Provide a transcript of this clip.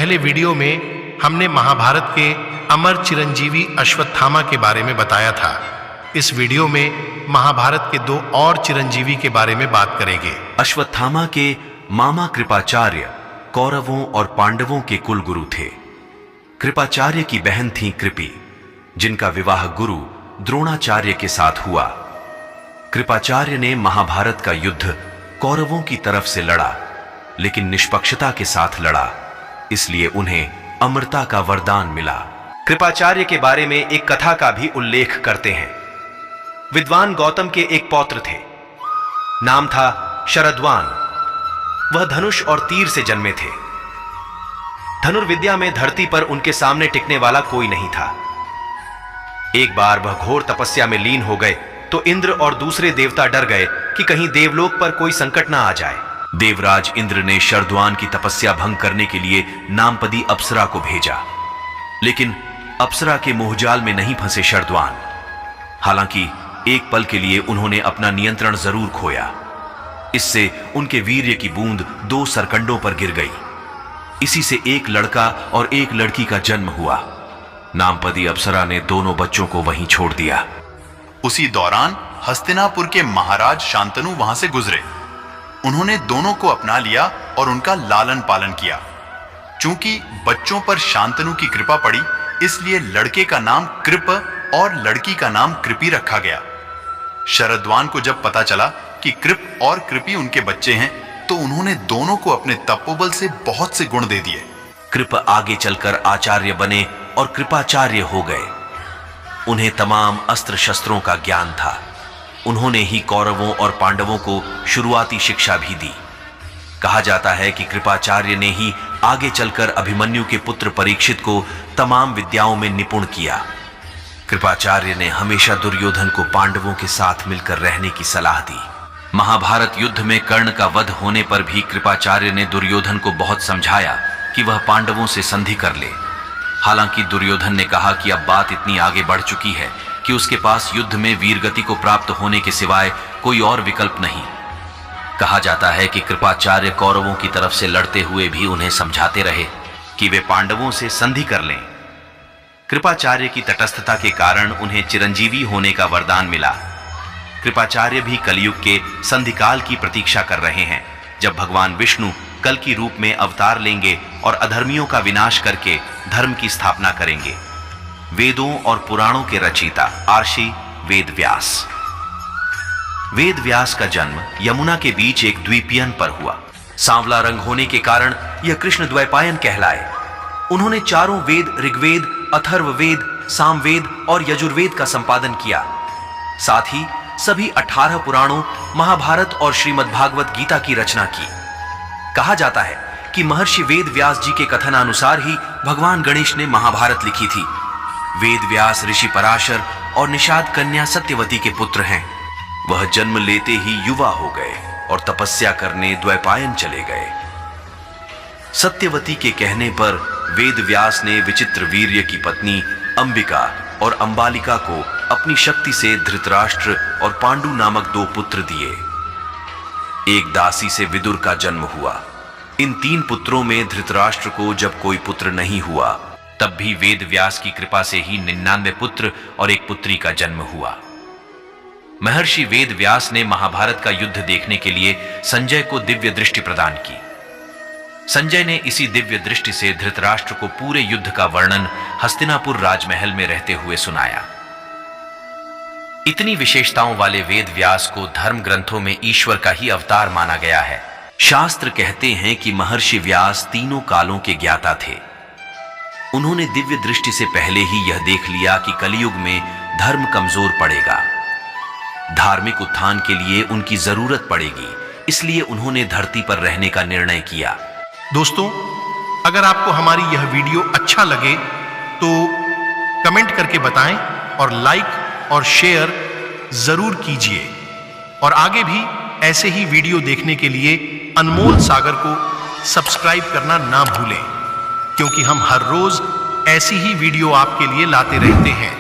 पहले वीडियो में हमने महाभारत के अमर चिरंजीवी अश्वत्थामा के बारे में बताया था। इस वीडियो में महाभारत के 2 और चिरंजीवी के बारे में बात करेंगे। अश्वत्थामा के मामा कृपाचार्य कौरवों और पांडवों के कुल गुरु थे। कृपाचार्य की बहन थी कृपि, जिनका विवाह गुरु द्रोणाचार्य के साथ हुआ। कृपाचार्य ने महाभारत का युद्ध कौरवों की तरफ से लड़ा, लेकिन निष्पक्षता के साथ लड़ा, इसलिए उन्हें अमरता का वरदान मिला। कृपाचार्य के बारे में एक कथा का भी उल्लेख करते हैं। विद्वान गौतम के एक पौत्र थे, नाम था शरद्वान। वह धनुष और तीर से जन्मे थे। धनुर्विद्या में धरती पर उनके सामने टिकने वाला कोई नहीं था। एक बार वह घोर तपस्या में लीन हो गए तो इंद्र और दूसरे देवता डर गए कि कहीं देवलोक पर कोई संकट ना आ जाए। देवराज इंद्र ने शरद्वान की तपस्या भंग करने के लिए नामपदी अप्सरा को भेजा, लेकिन अप्सरा के मोहजाल में नहीं फंसे शरद्वान। हालांकि एक पल के लिए उन्होंने अपना नियंत्रण जरूर खोया। इससे उनके वीर्य की बूंद 2 सरकंडों पर गिर गई। इसी से एक लड़का और एक लड़की का जन्म हुआ। नामपदी अप्सरा ने दोनों बच्चों को वहीं छोड़ दिया। उसी दौरान हस्तिनापुर के महाराज शांतनु वहां से गुजरे। उन्होंने दोनों को अपना लिया और उनका लालन पालन किया। चूंकि बच्चों पर शांतनु की कृपा पड़ी, इसलिए लड़के का नाम कृप और लड़की का नाम कृपि रखा गया। शरद्वान को जब पता चला कि कृप और कृपि उनके बच्चे हैं, तो उन्होंने दोनों को अपने तपोबल से बहुत से गुण दे दिए। कृप आगे चलकर आचार्य बने और कृपाचार्य हो गए। उन्हें तमाम अस्त्र शस्त्रों का ज्ञान था। उन्होंने ही कौरवों और पांडवों को शुरुआती शिक्षा भी दी। कहा जाता है कि कृपाचार्य ने ही आगे चलकर अभिमन्यु के पुत्र परीक्षित को तमाम विद्याओं में निपुण किया। कृपाचार्य ने हमेशा दुर्योधन को पांडवों के साथ मिलकर रहने की सलाह दी। महाभारत युद्ध में कर्ण का वध होने पर भी कृपाचार्य ने दुर्योधन को बहुत समझाया कि वह पांडवों से संधि कर ले। हालांकि दुर्योधन ने कहा कि अब बात इतनी आगे बढ़ चुकी है कि उसके पास युद्ध में वीरगति को प्राप्त होने के सिवाय कोई और विकल्प नहीं। कहा जाता है कि कृपाचार्य कौरवों की तरफ से लड़ते हुए भी उन्हें समझाते रहे कि वे पांडवों से संधि कर लें। कृपाचार्य की तटस्थता के कारण उन्हें चिरंजीवी होने का वरदान मिला। कृपाचार्य भी कलयुग के संधिकाल की प्रतीक्षा कर रहे हैं, जब भगवान विष्णु कल की रूप में अवतार लेंगे और अधर्मियों का विनाश करके धर्म की स्थापना करेंगे। वेदों और पुराणों के रचयिता आर्षि वेद व्यास। वेद व्यास का जन्म यमुना के बीच एक द्वीपियन पर हुआ। सांवला रंग होने के कारण यह कृष्ण द्वैपायन कहलाए। उन्होंने चारों वेद ऋग्वेद, अथर्ववेद, सामवेद और यजुर्वेद का संपादन किया। साथ ही सभी 18 पुराणों, महाभारत और श्रीमद् भागवत गीता की रचना की। कहा जाता है कि महर्षि वेद व्यास जी के कथनानुसार ही भगवान गणेश ने महाभारत लिखी थी। वेद व्यास ऋषि पराशर और निषाद कन्या सत्यवती के पुत्र हैं। वह जन्म लेते ही युवा हो गए और तपस्या करने द्वैपायन चले गए। सत्यवती के कहने पर वेद व्यास ने विचित्र वीर्य की पत्नी अंबिका और अंबालिका को अपनी शक्ति से धृतराष्ट्र और पांडु नामक 2 पुत्र दिए। एक दासी से विदुर का जन्म हुआ। इन 3 पुत्रों में धृतराष्ट्र को जब कोई पुत्र नहीं हुआ, तब भी वेद व्यास की कृपा से ही 99 पुत्र और एक पुत्री का जन्म हुआ। महर्षि वेद व्यास ने महाभारत का युद्ध देखने के लिए संजय को दिव्य दृष्टि प्रदान की। संजय ने इसी दिव्य दृष्टि से धृतराष्ट्र को पूरे युद्ध का वर्णन हस्तिनापुर राजमहल में रहते हुए सुनाया। इतनी विशेषताओं वाले वेद व्यास को धर्म ग्रंथों में ईश्वर का ही अवतार माना गया है। शास्त्र कहते हैं कि महर्षि व्यास तीनों कालों के ज्ञाता थे। उन्होंने दिव्य दृष्टि से पहले ही यह देख लिया कि कलयुग में धर्म कमजोर पड़ेगा, धार्मिक उत्थान के लिए उनकी जरूरत पड़ेगी। इसलिए उन्होंने धरती पर रहने का निर्णय किया। दोस्तों, अगर आपको हमारी यह वीडियो अच्छा लगे तो कमेंट करके बताएं और लाइक और शेयर जरूर कीजिए। और आगे भी ऐसे ही वीडियो देखने के लिए अनमोल सागर को सब्सक्राइब करना ना भूलें, क्योंकि हम हर रोज ऐसी ही वीडियो आपके लिए लाते रहते हैं।